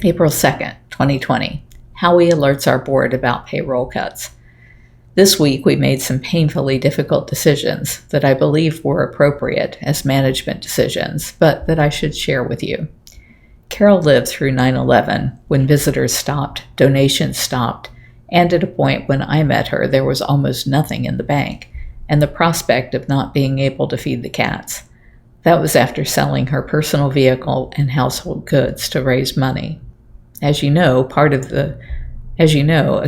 April 2nd, 2020. Howie alerts our board about payroll cuts. This week we made some painfully difficult decisions that I believe were appropriate as management decisions, but that I should share with you. Carole lived through 9/11, when visitors stopped, donations stopped, and at a point when I met her there was almost nothing in the bank, and the prospect of not being able to feed the cats. That was after selling her personal vehicle and household goods to raise money. As you know, a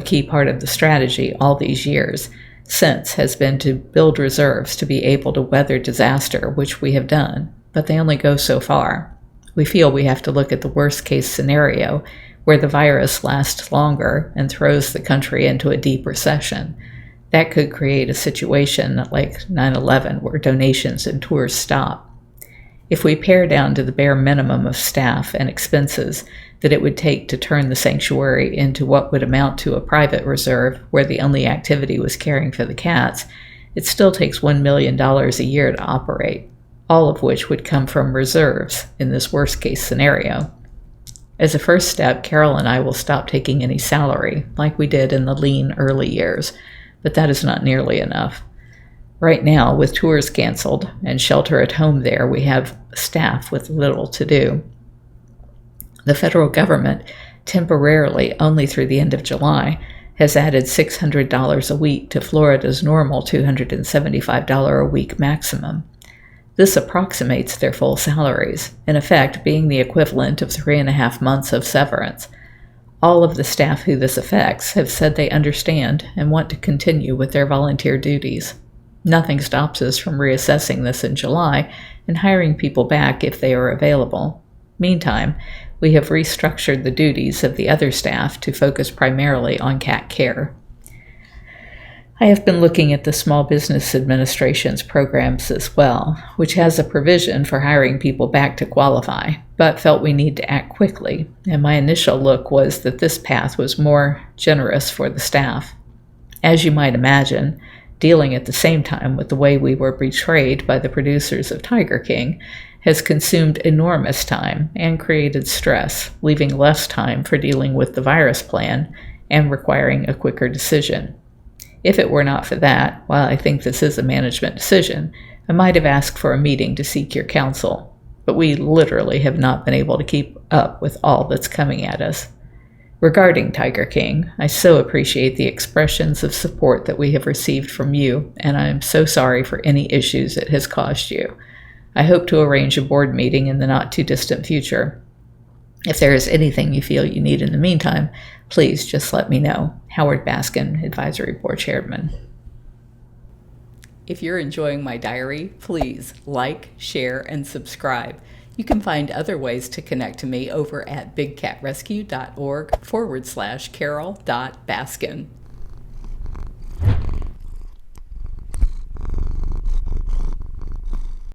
key part of the strategy all these years since has been to build reserves to be able to weather disaster, which we have done, but they only go so far. We feel we have to look at the worst case scenario, where the virus lasts longer and throws the country into a deep recession. That could create a situation like 9/11 where donations and tours stop. If we pare down to the bare minimum of staff and expenses that it would take to turn the sanctuary into what would amount to a private reserve where the only activity was caring for the cats, it still takes $1 million a year to operate, all of which would come from reserves in this worst-case scenario. As a first step, Carole and I will stop taking any salary, like we did in the lean early years, but that is not nearly enough. Right now, with tours canceled and shelter at home there, we have staff with little to do. The federal government, temporarily only through the end of July, has added $600 a week to Florida's normal $275 a week maximum. This approximates their full salaries, in effect being the equivalent of 3.5 months of severance. All of the staff who this affects have said they understand and want to continue with their volunteer duties. Nothing stops us from reassessing this in July and hiring people back if they are available. Meantime, we have restructured the duties of the other staff to focus primarily on cat care. I have been looking at the Small Business Administration's programs as well, which has a provision for hiring people back to qualify, but felt we need to act quickly, and my initial look was that this path was more generous for the staff. As you might imagine, dealing at the same time with the way we were betrayed by the producers of Tiger King has consumed enormous time and created stress, leaving less time for dealing with the virus plan and requiring a quicker decision. If it were not for that, while I think this is a management decision, I might have asked for a meeting to seek your counsel, but we literally have not been able to keep up with all that's coming at us. Regarding Tiger King, I so appreciate the expressions of support that we have received from you, and I am so sorry for any issues it has caused you. I hope to arrange a board meeting in the not-too-distant future. If there is anything you feel you need in the meantime, please just let me know. Howard Baskin, Advisory Board Chairman. If you're enjoying my diary, please like, share, and subscribe. You can find other ways to connect to me over at bigcatrescue.org/Carole.Baskin.